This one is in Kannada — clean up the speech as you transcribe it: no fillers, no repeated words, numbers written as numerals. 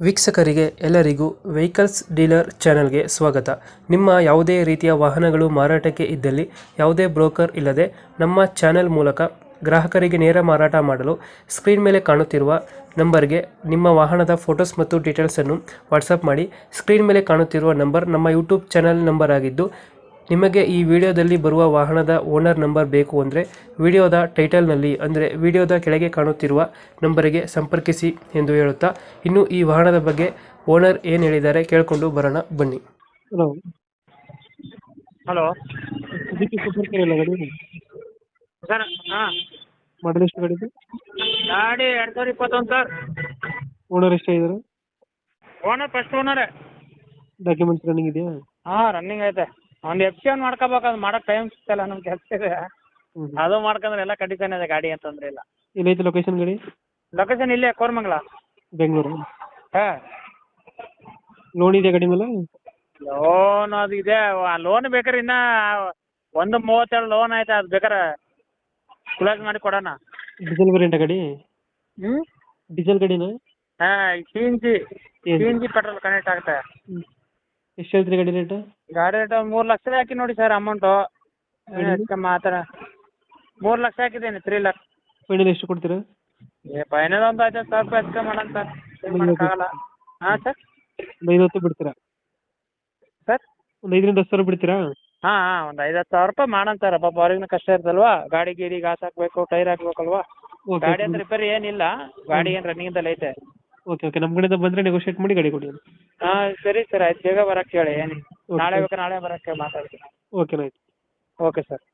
ವೀಕ್ಷಕರಿಗೆ ಎಲ್ಲರಿಗೂ ವೆಹಿಕಲ್ಸ್ ಡೀಲರ್ ಚಾನೆಲ್ಗೆ ಸ್ವಾಗತ. ನಿಮ್ಮ ಯಾವುದೇ ರೀತಿಯ ವಾಹನಗಳು ಮಾರಾಟಕ್ಕೆ ಇದ್ದಲ್ಲಿ ಯಾವುದೇ ಬ್ರೋಕರ್ ಇಲ್ಲದೆ ನಮ್ಮ ಚಾನೆಲ್ ಮೂಲಕ ಗ್ರಾಹಕರಿಗೆ ನೇರ ಮಾರಾಟ ಮಾಡಲು ಸ್ಕ್ರೀನ್ ಮೇಲೆ ಕಾಣುತ್ತಿರುವ ನಂಬರ್ಗೆ ನಿಮ್ಮ ವಾಹನದ ಫೋಟೋಸ್ ಮತ್ತು ಡೀಟೇಲ್ಸನ್ನು ವಾಟ್ಸಪ್ ಮಾಡಿ. ಸ್ಕ್ರೀನ್ ಮೇಲೆ ಕಾಣುತ್ತಿರುವ ನಂಬರ್ ನಮ್ಮ ಯೂಟ್ಯೂಬ್ ಚಾನೆಲ್ ನಂಬರ್ ಆಗಿದ್ದು, ನಿಮಗೆ ಈ ವಿಡಿಯೋದಲ್ಲಿ ಬರುವ ವಾಹನದ ಓನರ್ ನಂಬರ್ ಬೇಕು ಅಂದರೆ ವಿಡಿಯೋದ ಟೈಟಲ್ನಲ್ಲಿ ಅಂದರೆ ವಿಡಿಯೋದ ಕೆಳಗೆ ಕಾಣುತ್ತಿರುವ ನಂಬರಿಗೆ ಸಂಪರ್ಕಿಸಿ ಎಂದು ಹೇಳುತ್ತಾ, ಇನ್ನು ಈ ವಾಹನದ ಬಗ್ಗೆ ಓನರ್ ಏನು ಹೇಳಿದ್ದಾರೆ ಕೇಳಿಕೊಂಡು ಬರೋಣ ಬನ್ನಿ. Hello, hello Suzuki super care ಇಲ್ಲ ಗಾಡಿ? ಸರ್, ಹಾಂ ಮಾಡಲ್ ಎಷ್ಟು ಗಾಡಿ? ಗಾಡಿ 2021 ಸರ್. ಓನರ್ ಎಷ್ಟಾಗಿದ್ದಾರೆ? ಓನರ್ ಫಸ್ಟ್ ಓನರೇ. ಡಾಕ್ಯುಮೆಂಟ್ಸ್ ರನ್ನಿಂಗ್ ಇದೆಯಾ? ಹಾಂ, ರನ್ನಿಂಗ್ ಐತೆ. ಒಂದು ಎಫ್.ಸಿ. ಮಾಡ್ಕೋಬೇಕು, ಅದು ಮಾಡೋಕೆ ಟೈಮ್ ಸಿಗ್ತಲ್ಲ, ನಮ್ಗೆ ಕೆಲಸ ಇದೆ. ಅದು ಮಾಡ್ಕೊಂಡ್ರೆ ಎಲ್ಲ ಕಂಡೀಷನ್ ಇದೆ ಗಾಡಿ ಅಂತಂದ್ರೆ ಇಲ್ಲ. ಏನೈತೆ ಲೊಕೇಶನ್ ಗಾಡಿ? ಲೊಕೇಶನ್ ಇಲ್ಲೇ ಕೋರಮಂಗಲ, ಬೆಂಗಳೂರು. ಹಾಂ. ಲೋನ್ ಇದೆ ಗಾಡಿ ಮೇಲೆ? ಲೋನ್ ಅದು ಇದೆ. ಲೋನ್ ಬೇಕಾದ್ರೆ ಇನ್ನೂ 1.37 ಲೋನ್ ಐತೆ, ಅದು ಬೇಕಾರೆ ಕ್ಲೋಸ್ ಮಾಡಿ ಕೊಡೋಣ. ಡೀಸೆಲ್ ವೇರಿಯಂಟ್ ಗಾಡಿ? ಹ್ಞೂ, ಡೀಸೆಲ್ ಗಾಡಿನಾ? ಹಾಂ, ಸಿ.ಎನ್.ಜಿ ಪೆಟ್ರೋಲ್ ಕನೆಕ್ಟ್ ಆಗುತ್ತೆ. ಎಷ್ಟು ಹೇಳ್ತೀರಿ ಗಾಡಿ ರೇಟ್? ಗಾಡಿ ರೇಟ್ 3 ಲಕ್ಷ ಹಾಕಿ ನೋಡಿ ಸರ್. ಅಮೌಂಟು ಆ ಥರ 3 ಲಕ್ಷ ಹಾಕಿದ್ದೀನಿ. 3 ಲಕ್ಷ ಫೈನಲ್ ಎಷ್ಟು ಕೊಡ್ತೀರಾ? ಫೈನಲ್ ಒಂದು 50,000 ರೂಪಾಯಿ ಹೆಚ್ಚು ಮಾಡೋಣ ಸರ್, ಏನು ಮಾಡೋಕ್ಕಾಗಲ್ಲ. ಹಾಂ ಸರ್. ಒಂದು 50 ಬಿಡ್ತೀರಾ ಸರ್? ಒಂದು 5,000-10,000 ಬಿಡ್ತೀರಾ? ಹಾಂ ಹಾಂ, ಒಂದು 50,000 ರೂಪಾಯಿ ಮಾಡೋಣ ಸರ್. ಪಾಪ ಅವ್ರಿಗೂ ಕಷ್ಟ ಇರ್ತಲ್ವಾ, ಗಾಡಿ ಗೀಡಿ ಗಾಸ್ ಹಾಕಬೇಕು, ಟೈರ್ ಹಾಕ್ಬೇಕಲ್ವಾ. ಓಕೆ ಗಾಡಿ ಅಂತ ರಿಪೇರಿ ಏನಿಲ್ಲ, ಗಾಡಿ ಏನು ರನ್ನಿಂಗಲ್ಲಿ ಐತೆ. ಓಕೆ ಓಕೆ, ನಮ್ಮ ಕಡೆಯಿಂದ ಬಂದರೆ ನೆಗೋಷಿಯೇಟ್ ಮಾಡಿ ಗಾಡಿ ಕೊಡಿ. ಹಾಂ ಸರಿ ಸರ್, ಆಯ್ತು. ಬೇಗ ಬರೋಕ್ಕೆ ಹೇಳಿ. ಏನು ನಾಳೆ ಬೇಕಾದ್ರೆ ನಾಳೆ ಬರೋಕ್ಕೆ ಮಾತಾಡ್ತೀನಿ. ಓಕೆ ಆಯ್ತು. Okay sir.